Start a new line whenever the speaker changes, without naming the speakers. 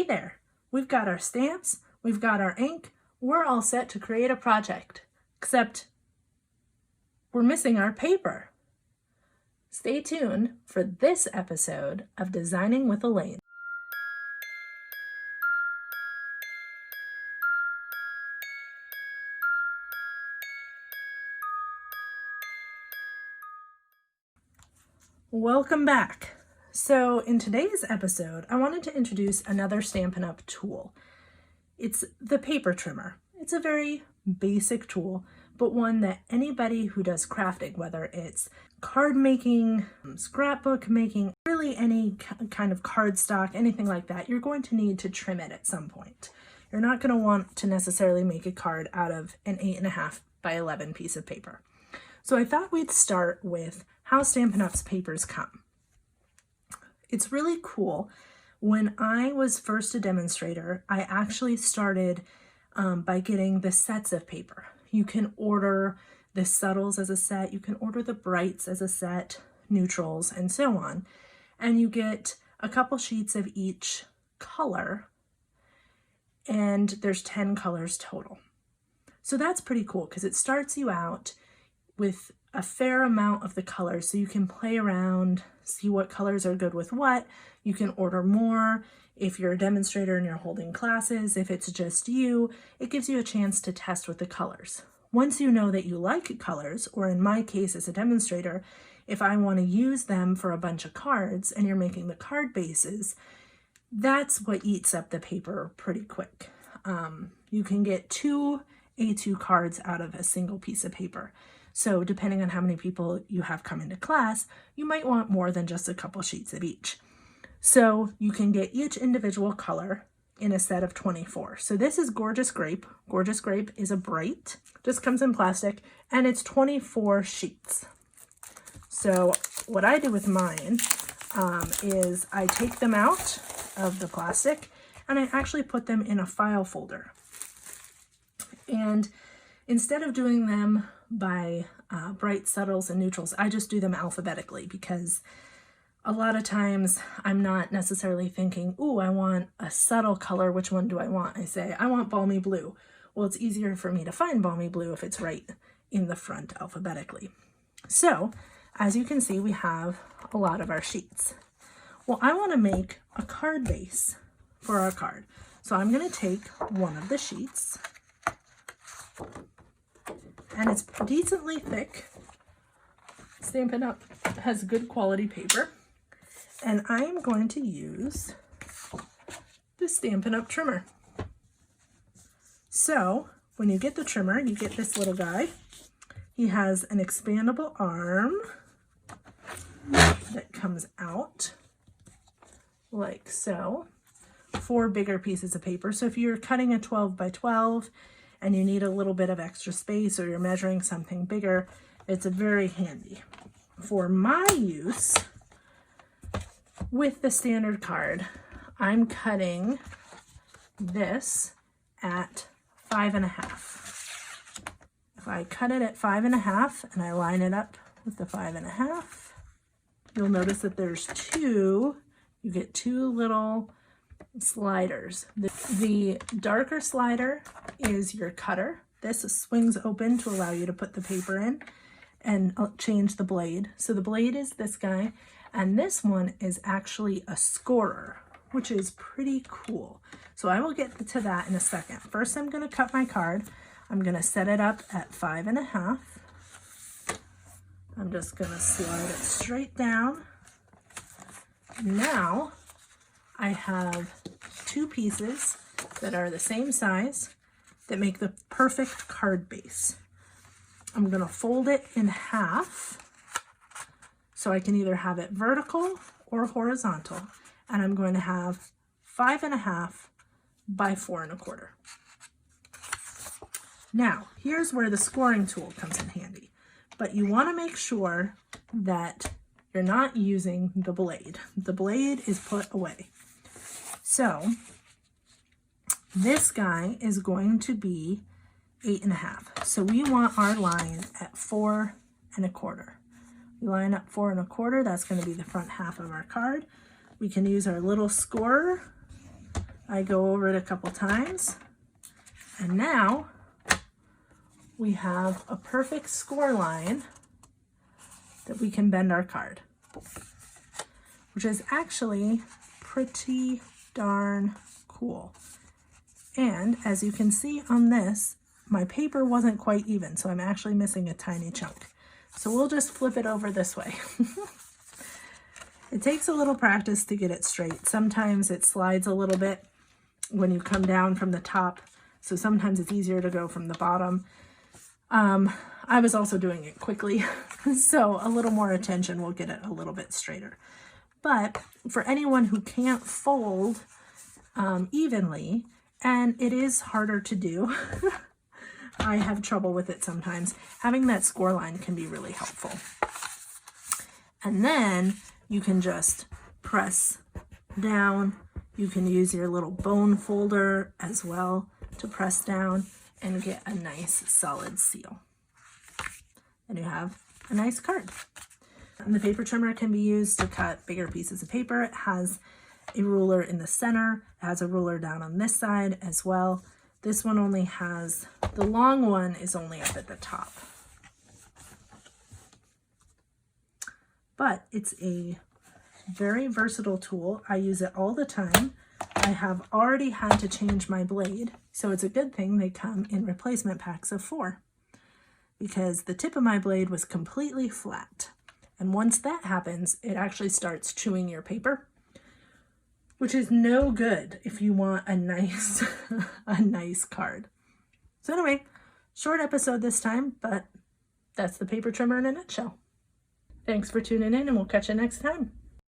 there, we've got our stamps, we've got our ink, we're all set to create a project, except we're missing our paper. Stay tuned for this episode of Designing with Elaine. Welcome back. So in today's episode, I wanted to introduce another Stampin' Up! Tool. It's the paper trimmer. It's a very basic tool, but one that anybody who does crafting, whether it's card making, scrapbook making, really any kind of cardstock, anything like that, you're going to need to trim it at some point. You're not going to want to necessarily make a card out of an 8.5 by 11 piece of paper. So I thought we'd start with how Stampin' Up's papers come. It's really cool. When I was first a demonstrator, I actually started by getting the sets of paper. You can order the subtles as a set, you can order the brights as a set, neutrals, and so on. And you get a couple sheets of each color, and there's 10 colors total. So that's pretty cool because it starts you out with a fair amount of the colors, so you can play around, see what colors are good with what. You can order more if you're a demonstrator and you're holding classes. If it's just you, it gives you a chance to test with the colors. Once you know that you like colors, or in my case as a demonstrator, if I want to use them for a bunch of cards and you're making the card bases, that's what eats up the paper pretty quick. You can get 2 A2 cards out of a single piece of paper. So depending on how many people you have come into class, you might want more than just a couple sheets of each. So you can get each individual color in a set of 24. So this is Gorgeous Grape. Gorgeous Grape is a bright, just comes in plastic, and it's 24 sheets. So what I do with mine is I take them out of the plastic and I actually put them in a file folder. And instead of doing them by bright, subtles, and neutrals, I just do them alphabetically because a lot of times I'm not necessarily thinking, ooh, I want a subtle color, which one do I want? I say, I want balmy blue. Well, it's easier for me to find balmy blue if it's right in the front alphabetically. So, as you can see, we have a lot of our sheets. Well, I want to make a card base for our card. So I'm going to take one of the sheets, and it's decently thick. Stampin' Up! Has good quality paper. And I'm going to use the Stampin' Up! Trimmer. So when you get the trimmer, you get this little guy. He has an expandable arm that comes out like so. 4 bigger pieces of paper. So if you're cutting a 12 by 12 and you need a little bit of extra space, or you're measuring something bigger, it's very handy. For my use with the standard card, I'm cutting this at 5.5. If I cut it at 5.5 and I line it up with the 5.5, you'll notice that there's you get 2 little sliders. The darker slider is your cutter. This swings open to allow you to put the paper in and change the blade. So the blade is this guy, and this one is actually a scorer, which is pretty cool. So I will get to that in a second. First, I'm going to cut my card. I'm going to set it up at 5.5. I'm just going to slide it straight down. Now I have 2 pieces that are the same size that make the perfect card base. I'm going to fold it in half so I can either have it vertical or horizontal, and I'm going to have 5.5 by 4.25. Now, here's where the scoring tool comes in handy, but you want to make sure that you're not using the blade. The blade is put away. So this guy is going to be 8.5. So we want our line at 4.25. We line up 4.25. That's going to be the front half of our card. We can use our little scorer I go over it a couple times, and now we have a perfect score line that we can bend our card, which is actually pretty darn cool. And as you can see on this, my paper wasn't quite even, so I'm actually missing a tiny chunk. So we'll just flip it over this way. It takes a little practice to get it straight. Sometimes it slides a little bit when you come down from the top, so sometimes it's easier to go from the bottom. I was also doing it quickly, so a little more attention will get it a little bit straighter. But for anyone who can't fold evenly, and it is harder to do, I have trouble with it sometimes, having that score line can be really helpful. And then you can just press down. You can use your little bone folder as well to press down and get a nice solid seal. And you have a nice card. And the paper trimmer can be used to cut bigger pieces of paper. It has a ruler in the center. It has a ruler down on this side as well. This one only has, the long one is only up at the top. But it's a very versatile tool. I use it all the time. I have already had to change my blade, so it's a good thing they come in replacement packs of 4, because the tip of my blade was completely flat. And once that happens, it actually starts chewing your paper, which is no good if you want a nice, a nice card. So anyway, short episode this time, but that's the paper trimmer in a nutshell. Thanks for tuning in, and we'll catch you next time.